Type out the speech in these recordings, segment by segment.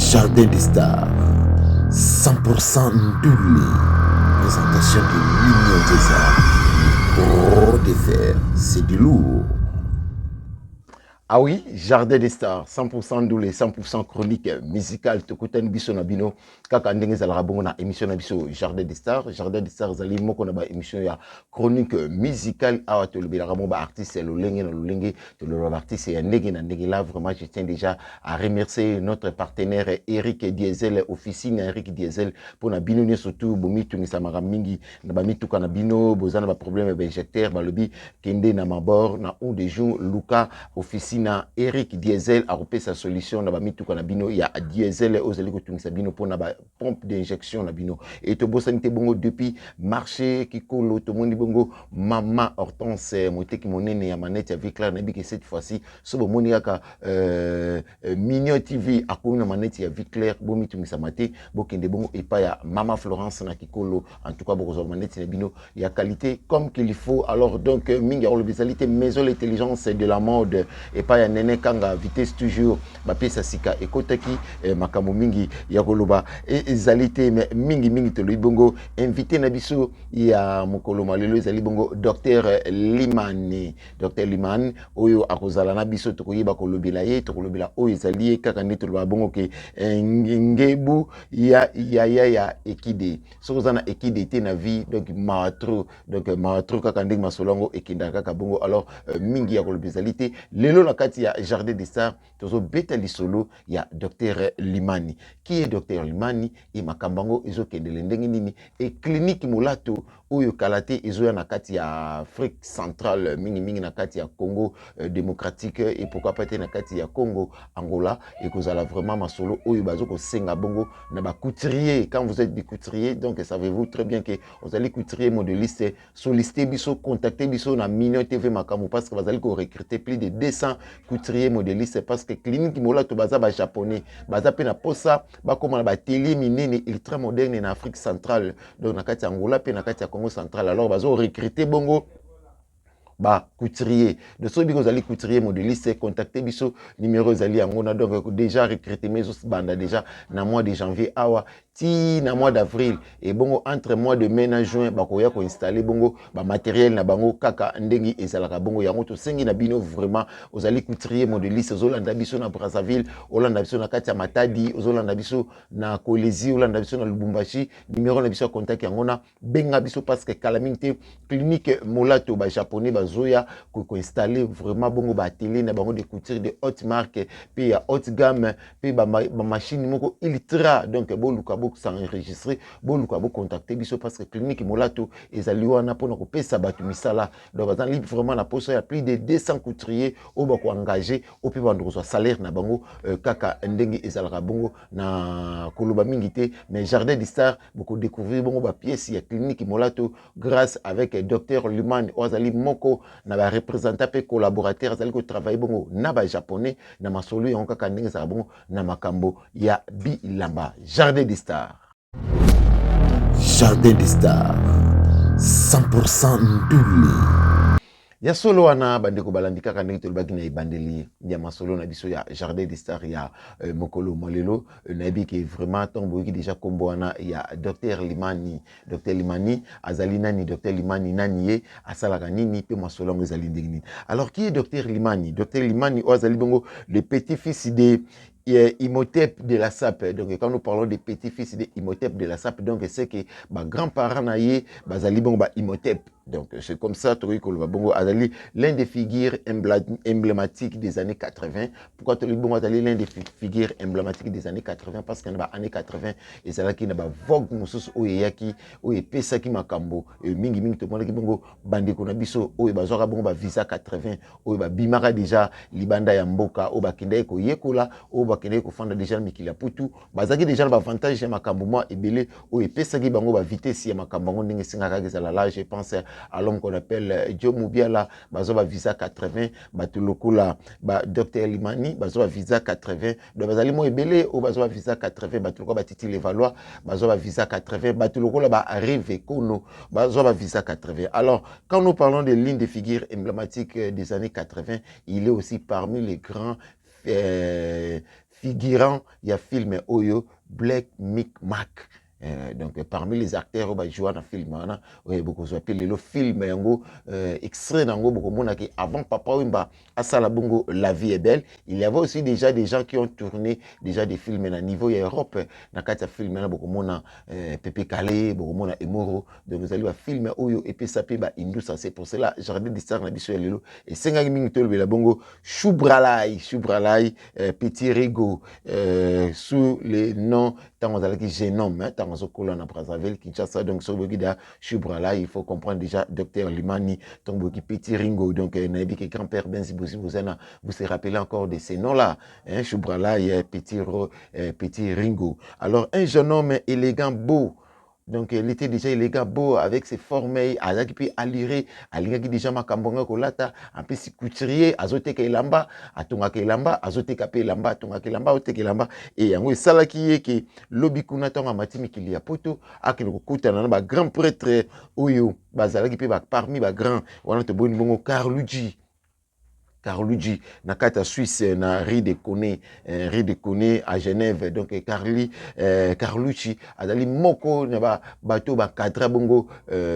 Jardin des Stars, 100% Ndoulé. Présentation de l'Union des Arts. Gros défer, c'est du lourd. Ah oui, Jardin des Stars, 100% Ndoulé, 100% chronique musicale. Tokoten biso na bino, kaka ndenge zalaka bongo na émission na biso Jardin des Stars. Jardin des Stars zali moko na ba émission ya chronique musicale. Awa tolobelaka mo ba artiste lolenge na lolenge, tolobelaka ba artiste ya ndenge na ndenge. Là vraiment je tiens déjà à remercier notre partenaire Eric Diesel, officine Eric Diesel pour na bino surtout bomi tungisa mingi na ba mituka na bino, bozana ba problème ba injecteur ba lobi kende na mabord na un de jour Luka officine na Eric Diesel a repé sa solution na ba mituka na bino ya diesel ozali ko tungisa bino pour na ba pompe d'injection na bino et to bosanité bongo depuis marché kikolo to moni bongo mama Hortense moteki monene ya manette ya Viclair na biki cette fois-ci so bo moni kaka Mignon TV akomi na manette ya Viclair bo mitungisa mate bo kende bongo epa ya mama Florence na kikolo en tout cas boko zo manette na bino ya qualité comme qu'il faut. Alors donc mingi le bizalité maison l'intelligence de la mode et pas ya nene kanga vitesse toujours ba pesa sika ekotaki makambo mingi ya koloba ezalité mais mingi to libongo invité na biso ya mokolo malelo ezali bongo docteur Limani oyo akozala na biso to koyeba kolobela ye to kolobela oyo ezali kaka neto ba bongo ke ngebu ya ekide sokoza na ekide te na vie donc maatro kaka ndenge masolongo ekinda kaka bongo. Alors mingi ya kolobezalité lelo na kati ya Jardin des Stars tozo beta lisolo ya Dr Limani. Qui est Dr Limani et makambango ezo kendele ndenge nini et clinique mulato oyo kalate ezo ya na kati ya Afrique centrale mingi na kati ya Congo démocratique et pourquoi pas na kati ya Congo Angola et kozala vraiment masolo oyo bazo ko senga bongo na ba couturier. Quand vous êtes des couturiers donc savez-vous très bien que vous allez couturier modéliste solliciter biso contacter biso na Mignon TV makamu parce que vous allez recruter plus de 200 couturiers modélistes parce que clinique molato baza ba japonais baza pe na posa ba koma na ba télé minene ultra moderne na Afrique centrale donc na kati ya Angola pe na kati ya Congo central. Alors bazo recruter bongo ba couturier de ceux qui vous allez couturier modéliste contacter biso numéro zali ngona donc déjà recruter mais banda déjà na mois de janvier awa ti na mois d'avril et bongo entre mois de mai na juin bakoya ko installer bongo ba matériel na bango kaka ndengi ezalaka bongo yango to sengi na bino vraiment vous allez couturier modéliste zolanda biso na Brazzaville olanda biso na kati ya Matadi ozolanda biso na Kolezi olanda biso na Lubumbashi numéro na biso contact ngona benga biso parce que calamité clinique molato ba japonais zoya ko installer vraiment bongo ba télé na bango de couture de haute marque puis ya haute gamme puis ba machine moko ultra donc boluka boko s'enregistrer boluka boko contacter biso parce que clinique molato ezali wana pona ko pesa batu misala donc bazan libre vraiment na poso ya plus de 200 couturiers au bako engagé au puis bando so salaire na bango kaka ndenge ezalaka bongo na koloba mingi te mais Jardin des Stars boko découvrir bongo ba pièce ya clinique molato grâce avec docteur Limani ozali moko na ba représentant pe collaborateur azali ko travailler bongo na ba japonais na masolo yango kaka ndenge za bongo na makambo ya bilamba. Jardin des Stars, 100% Ndoulé. Ya solo wana bandeko balandi kaka ndenge tolobaki na ebandeli ya masolo na biso ya Jardin des Stars ya mokolo molelo nayebi ke vraiment tombo ki déjà kombo wana ya Dr Limani. Dr Limani azali nani? Dr Limani nani ye asalaka nini pe masolo ngo ezali ndenge nini? Alors qui est Dr Limani? Dr Limani azali bongo le petit-fils de Imhotep de la SAP. Donc quand nous parlons des petits-fils de Imhotep de la SAP, donc c'est que ma grand-parent naïe bazali bon ba Imhotep. Donc c'est comme ça bongo azali l'un des figures emblématiques des années 80. Pourquoi bon azali l'un des figures emblématiques des années 80 parce que dans les années 80 et ça là qui n'a pas vogue mususu oyaki oye pesa ki makambo mingi to monde ki bongo bande ko na biso oye bazora bongo ba visa 80 oye ba bimara déjà libanda ya mboka o ba kende ko yekola o ba kende ko fanda déjà mikila putu bazaki déjà na avantage ya makambo moi ebele oye pesa ki bango ba vitesse ya makambo ngo ndenge singa ka za là je pense à l'homme qu'on appelle Joe Mubiala bazo ba visa 80 batu lokola ba Dr Limani bazo ba visa 80 donc bazali mo ebele o bazo ba visa 80 batu lokola batiti les Valois bazo ba visa 80 batu lokola ba arrive kono bazo ba visa 80. Alors quand nous parlons de l'une des figures emblématiques des années 80, il est aussi parmi les grands figurant il y a film Oyo Black Mick Mac. Donc parmi les acteurs qui jouent dans le film, beaucoup le film extrait avant Papa Wimba à Salabungo La vie est belle. Il y avait aussi déjà des gens qui ont tourné déjà des films à niveau Europe. Dans le film, beaucoup mona Pepe Calais, beaucoup mona Emoro. Donc vous allez voir film Oyo et puis ça peut Indus. C'est pour cela jardin d'histoire na biso lelo et 5 minutes le bongo Choubralai, Petit Rigo sous les noms tant on a qui génome tant on colonne à Brazzaville Kinshasa donc sur Bogida Choubralai il faut comprendre déjà docteur Limani donc Petit Ringo donc nabi que grand-père Benzi vous se rappelez encore de ces noms là hein Choubralai Petit Ringo alors un jeune homme élégant beau. Donc, il était déjà élégant, beau, avec ses formes, qui peut allurer, qui déjà makambonga kolata, un peu si couturier, azote ke lamba, atonga ke lamba, azote kapé lamba, atonga ke lamba, ote ke lamba, et yango sala qui est que lobi kuna tonga matimi kili ya poto, akelo kokuta na ba grand prêtre oyo, bazala qui peut parmi ba grand, wana te boni bongo Carlucci, Nakata Suisse, na Rue de Coney à Genève, donc Carlucci, Adali Moko, Naba Bato, Kadra Bongo,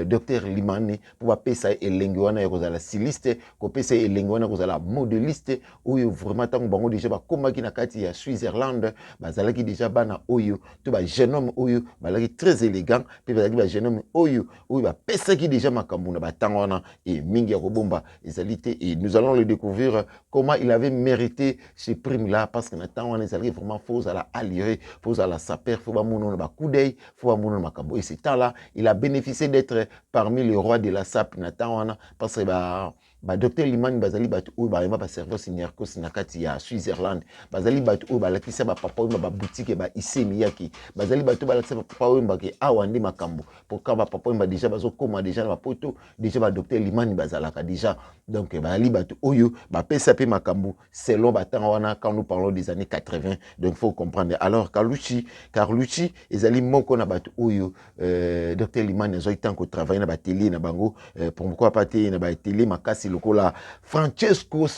Docteur Limani, pour pesa et lenguana, la styliste, pour pesa et lenguana, la modéliste, où vraiment tant que déjà, comme qui nakati à Switzerland, Bazalaki déjà bana Oyo, tout ba jeune homme Oyo, Balaki très élégant, puis Bazalaki ba jeune homme Oyo, où ba pesa qui déjà makamuna, Batangwana, et Mingi Robomba, et nous allons le découvrir. Comment il avait mérité ces primes-là, parce que maintenant, on est allé vraiment faux à la allier, faux à la saper, faux à mon coup d'œil, faux à mon macabo. Et ce temps-là, il a bénéficié d'être parmi les rois de la SAP, parce que docteur Liman bazali batu ou ba service signarko sinakati ya Switzerland bazali batu ou ba lakisa ba papa ba boutique ba isemi yaki bazali batu ba lakisa papa ou ba ke awandi makambo pour ka ba papa ba déjà bazo koma déjà ba poto déjà ba docteur Liman bazalaka déjà donc ba li batu oyo ba pesa pe makambo selon ba wana quand nous parlons des années 80 donc faut comprendre alors Carlucci ezali moko na batu oyo docteur Liman zo itanko travailler na ba télé na bango pourquoi pas té na ba télé makasi lokola Francesco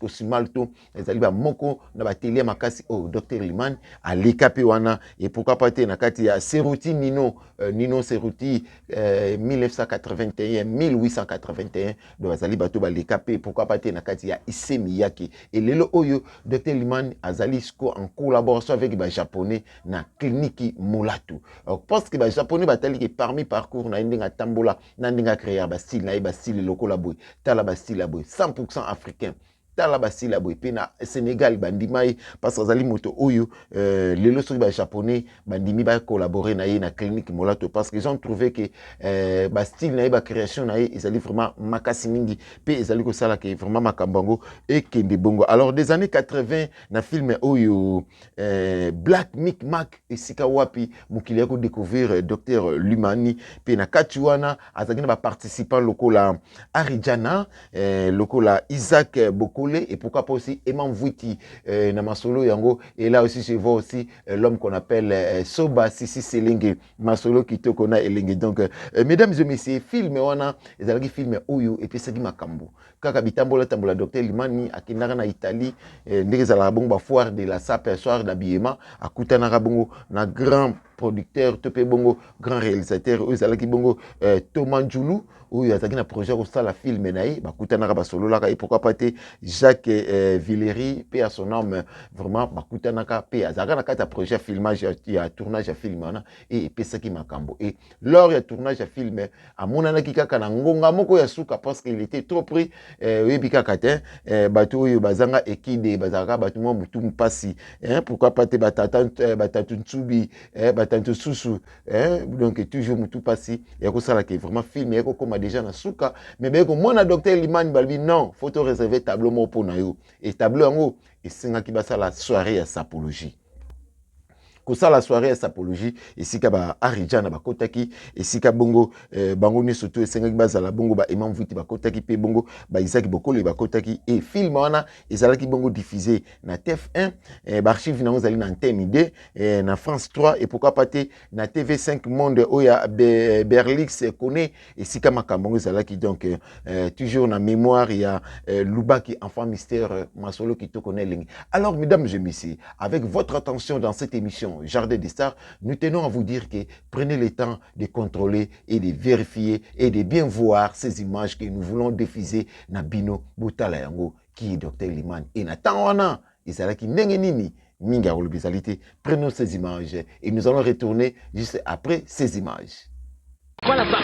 Simalto ezali ba moko na ba télé makasi docteur Liman aleka pe wana et pourquoi pas te na kati ya Seruti Nino Seruti 1881 donc azali bato ba leka pe pourquoi pas te na kati ya Isemi yaki et lelo oyo docteur Liman azali en collaboration avec ba japonais na clinique Molatu parce que ba japonais batali que parmi parcours na ndinga tambola na ndinga créer ba style lokola boy tala ba style boy 100% africain tala basila boy pe na Sénégal bandimai parce que zali moto oyo lelo soki ba japonais bandimi ba collaborer na ye na clinique Molato parce qu'ils ont trouvé que ba style na ye ba création na ye ezali vraiment makasi mingi pe ezali ko sala que vraiment makambango et kende bongo alors des années 80 na film oyo Black Mick Mac et sika wapi mukili yako découvrir docteur Lumani pe na katuana azaki na ba participant lokola Arijana lokola Isaac Boko et pourquoi pas aussi Eman Vwiti Namasolo Yango et là aussi je vois aussi l'homme qu'on appelle Soba Sisi Selenge Masolo Kitoko na Elenge donc mesdames et messieurs film wana ezalaki film oyo et puis c'est makambo kaka bitambola tambola docteur Limani akindaka na Italie ndenge zala bongo ba foire de la SAP soir d'habillement akutana bongo na grand producteur topé bongo grand réalisateur ezalaki bongo Thomas Njulu où il y a un projet au la film naï bakutana ba solo la et pourquoi pas Jacques Villery paix à son nom vraiment bakutana ka paix azaka na kata projet filmage il y a tournage à film et pesa ki makambo et lors il y a tournage à film à mon ana kika na ngonga moko ya suka parce qu'il était trop pris oui bika katin bato oyo bazanga ekide bazaka bato mo mutu mpasi pourquoi pas te batatu tsubi batantu susu donc toujours mutu pasi et ko sala que vraiment film et ko comme déjà na suka mais bien comme mon docteur Limani balbi non faut te réserver tableau mo pour na yo et tableau ngo et singa ki basala soirée à sapologie ça la soirée à sapologie et si kaba arijana ba kotaki et si bongo bango ne surtout et senga bazala bongo ba imam vuti ba kotaki pe bongo ba Isaac Bokolo ba kotaki et film wana ezalaki bongo diffusé na TF1 ba archive na ozali na Antenne 2 na France 3 et pourquoi pas na TV5 Monde oya Berlix connaît et si kama kambongo ezalaki donc toujours na mémoire il y a Lubaki enfant mystère masolo qui te connaît. Alors mesdames et messieurs, avec votre attention dans cette émission Jardin des Stars, nous tenons à vous dire que prenez le temps de contrôler et de vérifier et de bien voir ces images que nous voulons diffuser na Bino Boutala Yango qui est Dr Liman et Nathan Wana ezalaki ndenge nini minga olobizalité. Prenons ces images et nous allons retourner juste après ces images. Voilà pas.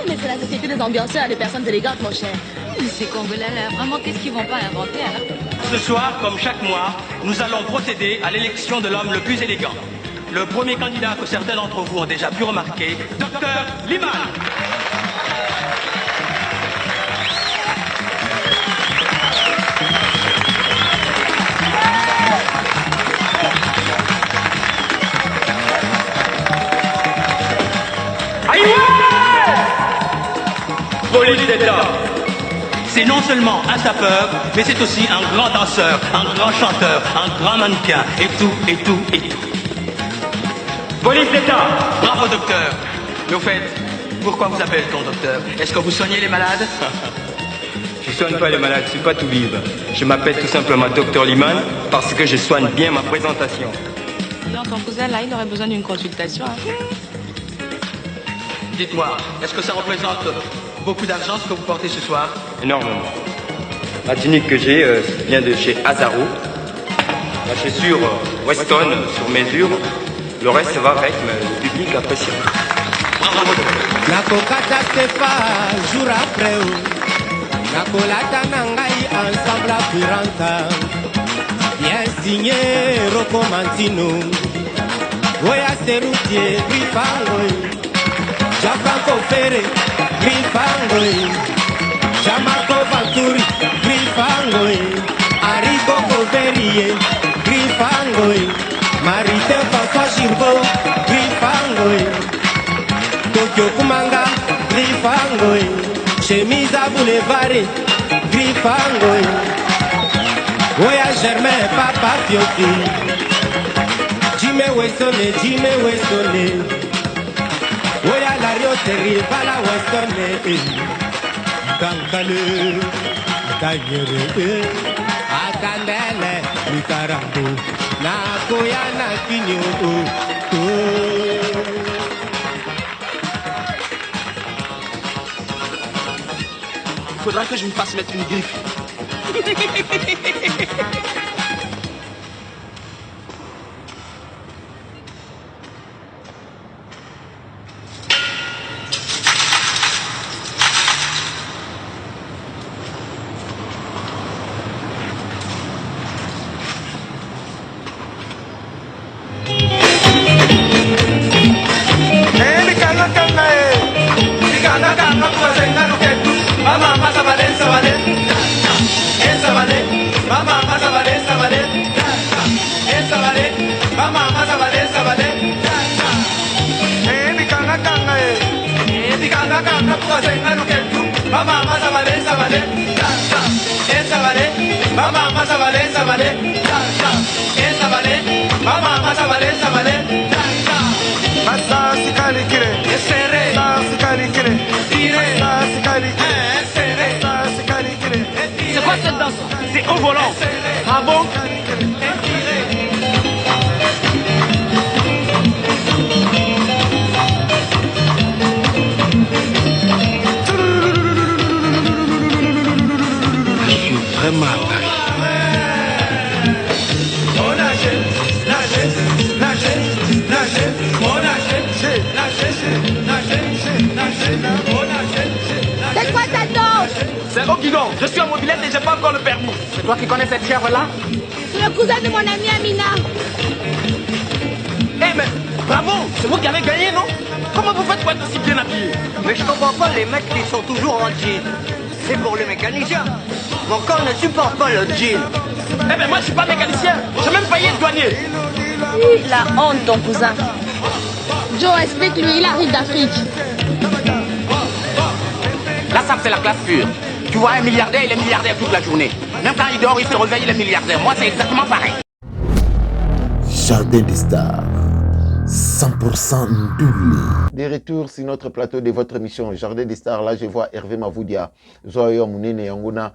Mais c'est la société des ambianceurs, des personnes élégantes, mon cher. Mais ces Congolais là, vraiment, qu'est-ce qu'ils vont pas inventer alors? Ce soir, comme chaque mois, nous allons procéder à l'élection de l'homme le plus élégant. Le premier candidat que certains d'entre vous ont déjà pu remarquer, Dr Liman. Police d'État. C'est non seulement un sapeur, mais c'est aussi un grand danseur, un grand chanteur, un grand mannequin, et tout, et tout, et tout. Police d'État. Bravo docteur. Mais au fait, pourquoi vous appelle-t-on docteur? Est-ce que vous soignez les malades? Je ne soigne pas les malades, je ne suis pas tout vide. Je m'appelle tout simplement Dr Liman parce que je soigne bien ma présentation. Non, ton cousin là, il aurait besoin d'une consultation. Hein. Dites-moi, est-ce que ça représente beaucoup d'argent ce que vous portez ce soir? Énormément. La tunique que j'ai vient de chez Azaro. La chaussure Weston sur mesure. Le reste va avec, mais le public apprécie. La kokata sepa jour après la colata nangai ensemble à Piranta. Bien signé Rocco Mantino. Voya Serutier Grifango. Japanko Ferre Grifango. Jamako Vanturi Grifango. Arigo Goverie Grifango. Marite François Girbeau Grifango. Tokyo Kumanga, Grifangoy, chemise à boulevard, Grifangoy, Oya Germain, Papa Fioti, Jimmy Westone, Oya Larioterie, Vala Westone, Kankale, Kanyere, Akandele, Lukarambo, Nakoya Nakinyo, Il faudra que je me fasse mettre une griffe. C'est quoi cette danse? C'est au volant. Ah bon? Je suis vraiment à Paris. C'est quoi ta danse? C'est au guidon. Je suis en mobilette et j'ai pas encore le permis. C'est toi qui connais cette chèvre-là? C'est le cousin de mon ami Amina. Eh mais bravo, c'est vous qui avez gagné, non? Comment vous faites pour être si bien habillé? Mais je comprends pas les mecs qui sont toujours en jean. C'est pour les mécaniciens. Mon corps ne supporte pas le jean. Eh ben moi je suis pas mécanicien, j'ai même failli être douanier. La honte, ton cousin. Joe, explique-lui, il arrive d'Afrique. La SAP, c'est la classe pure. Tu vois un milliardaire, il est milliardaire toute la journée. Même quand il dort, il se réveille, il est milliardaire. Moi, c'est exactement pareil. Jardin des Stars, 100% Ndoulé. De retour sur notre plateau de votre émission Jardin des Stars. Là, je vois Hervé Mavoudia, Zoyo Mounene Yangona,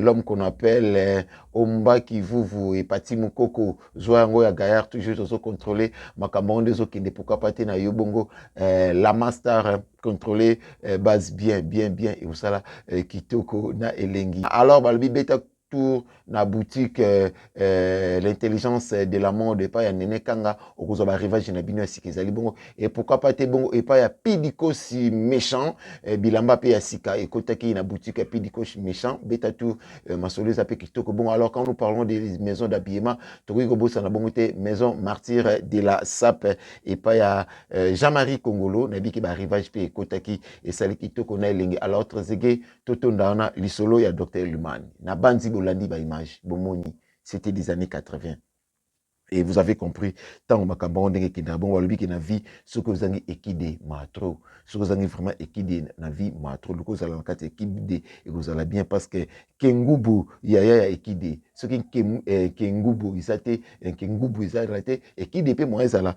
l'homme qu'on appelle Omba Kivuvu et Pati Mukoko, Zoyango ya Gaillard, toujours aux contrôlés, Makamon des autres qui ne pourquoi pas na Yobongo, la master contrôlé, base bien, et vous savez, Kitoko na Elengi. Alors, Balbi Beta tour na boutique l'intelligence de la mode pas ya nene kanga okozo ba rivage na bino sikizali bongo et pourquoi pas te bongo et pas ya pidiko si méchant bilamba pe ya sika et kotaki na boutique pidiko méchant beta tour masolo za pe kitoko bon. Alors quand nous parlons des maisons d'habillement toki ko bossa na bongo te maison martyr de la SAP et pas ya Jean-Marie Congolo na biki ba rivage pe kotaki et sali kitoko na elengi. Alors trezege totonda na lisolo ya Dr Luman na banzi bolandi ba image bomoni, c'était des années 80. Et vous avez compris, tant que Makambon n'est qu'un bon walobi qui n'a vie, ce que vous avez équidé, matro, ce que vous avez vraiment équidé, na vie, matro, le coup, vous allez en cas équidé, et vous allez bien parce que Kengubu, yaya équidé, ce qui est Kengubu, il a été, Kengubu, il a été, équidé, puis moi, il a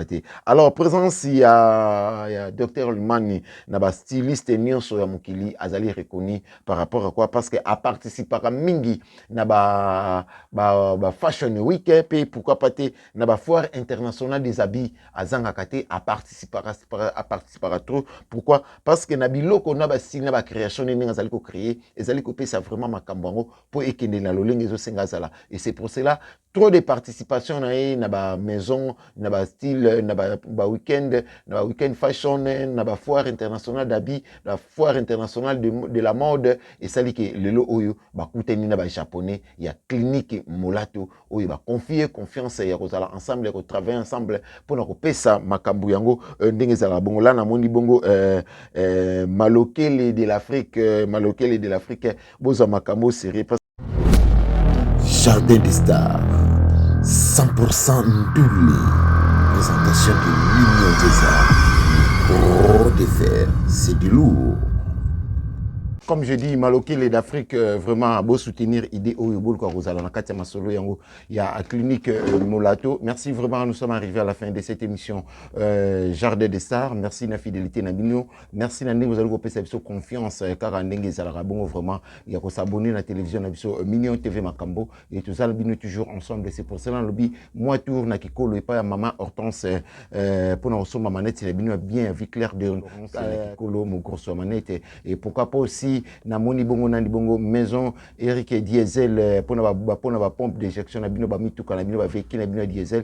été. Alors, présence, il y a Dr Lumani, n'a styliste, Nyon Soya Mukili, Azali reconnu par rapport à quoi? Parce qu'à participer à Mingi, n'a Fashion Week, puis pourquoi pas na ba foire internationale des habits à Zangakate à participer trop. Pourquoi? Parce que na biloko na ba style na ba création ni ngazali ko créer ezali ko pesa vraiment makambango pour ekende na lolenge zo sengazala. Et c'est pour cela trop de participation na ba maison na ba style na ba week-end fashion na ba foire internationale d'habits, la foire internationale de la mode et sali ke lelo oyo ba kuteni na ba japonais il y a clinique molato oyo ba confiance ya kozala ensemble ya travailler ensemble pour na kopesa makambu yango ndenge za bongo la na moni bongo malokele de l'Afrique boza makambo sérieux. Jardin des Stars, 100% Ndoulé, présentation de l'Union des Arts, gros de fer, c'est du lourd. Comme je dis, Malokele d'Afrique, vraiment, beau soutenir idée au Yobol Kwarozala, Nakatia Masolo Yango, il y a à clinique Molato. Merci vraiment, nous sommes arrivés à la fin de cette émission Jardin des Stars. Merci la fidélité Nabino. Merci Nandé, vous allez vous passer confiance, car Nandé Zalarabon, vraiment, il y a qu'à s'abonner à la télévision Nabiso Mignon TV Makambo, et tout ça, le toujours ensemble. C'est pour cela, lobby, moi, tour, Nakiko, le pas maman Hortense, pour nous sommes à manette, c'est la bien, vie claire de Kolo, mon grosso manette, et pourquoi pas aussi, na moni bongo nandi bongo maison Eric Diesel pour na pompe d'éjection na bino ba mituka na bino ba véhicule na bino diesel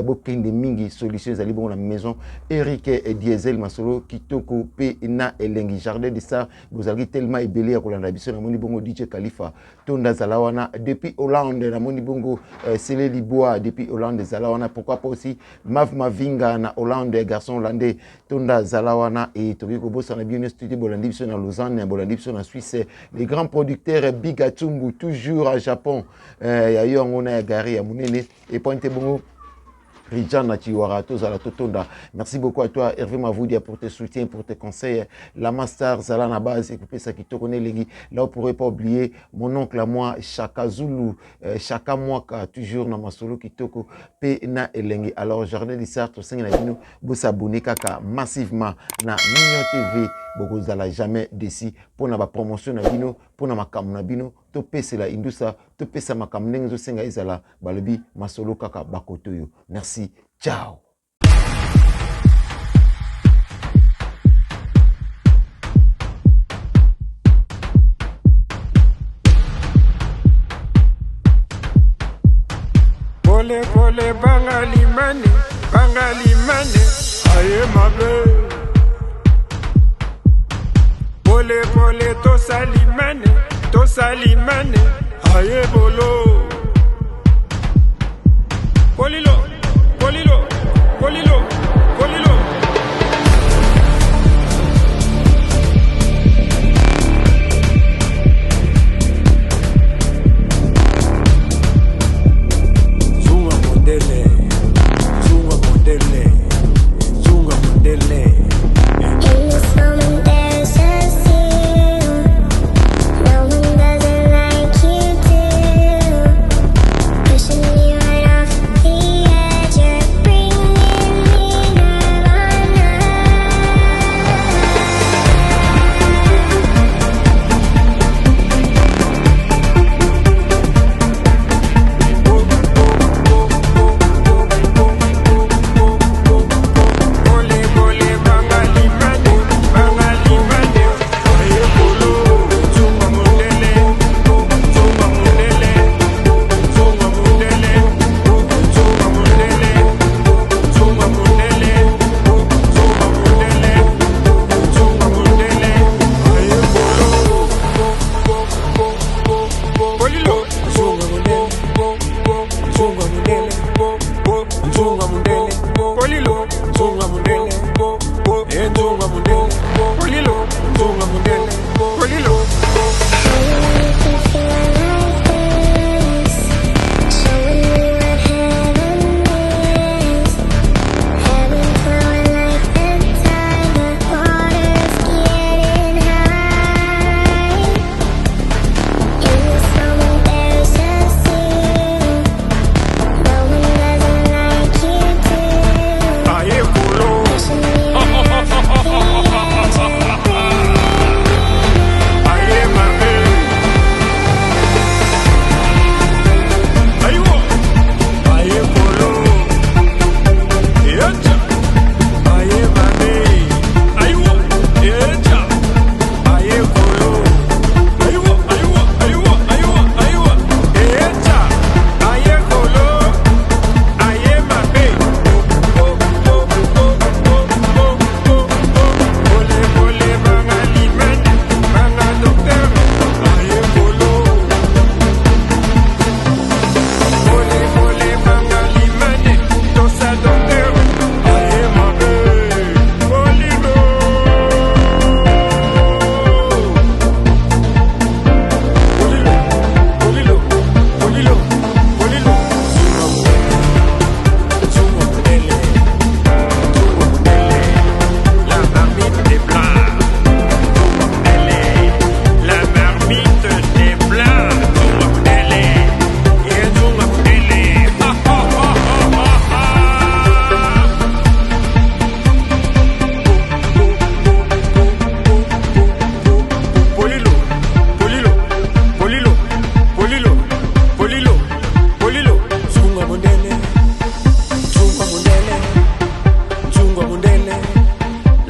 bokende mingi solution ezali bongo na maison Eric Diesel masolo kitoko pe na elengi. Jardin des Stars vous avez tellement ébélé à kolanda biso na moni bongo DJ Khalifa tonda zalawana depuis Hollande na moni bongo Sele Liboa depuis Hollande zalawana. Pourquoi pas aussi Mav Mavinga na Hollande garçon hollandais tonda zalawana et tokiko bossa na bien studio bolandi biso na Lausanne bolandi en Suisse, les grands producteurs Big Atumbu, toujours à Japon. Il y a eu un gari à Mounene et Pointe Bongo. Rijana Chiwara, Tozala Totonda. Merci beaucoup à toi, Hervé Mavoudia, pour tes soutiens, pour tes conseils. La Master, Zalana Base, écoutez ça qui te connaît, Légui. Là, on ne pourrait pas oublier mon oncle à moi, Chaka Zulu, Chaka Mwaka, toujours dans ma solo qui toko, Pena Elengi. Alors, Jardin des Stars, tout ça, vous s'abonnez kaka massivement na Mignon TV. Beaucoup zala jamais d'ici pour na promotion na bino, pour na makam na bino, to pese la indusa, to pese makam nengo senga izala, balobi masolo kaka bakotoyo. Merci, ciao. Pole pole bangali mane, aye mabe. Pole pole to salimane, aye bolo. Polilo. Zuma modele. mundele, Nzunga mundele, Polilo, Nzunga mundele, Nzunga mundele, Polilo, Nzunga mundele, Polilo.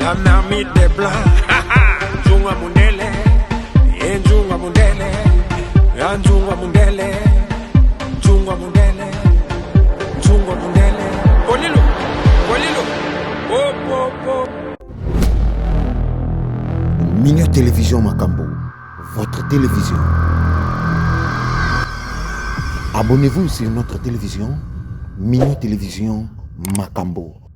La marmite des blancs, Nzunga mundele, Nzunga mundele, Nzunga mundele, Nzunga mundele, Nzunga mundele, Polilo, Polilo, Minute Télévision Makambo, votre télévision. Abonnez-vous sur notre télévision, Minute Télévision Makambo.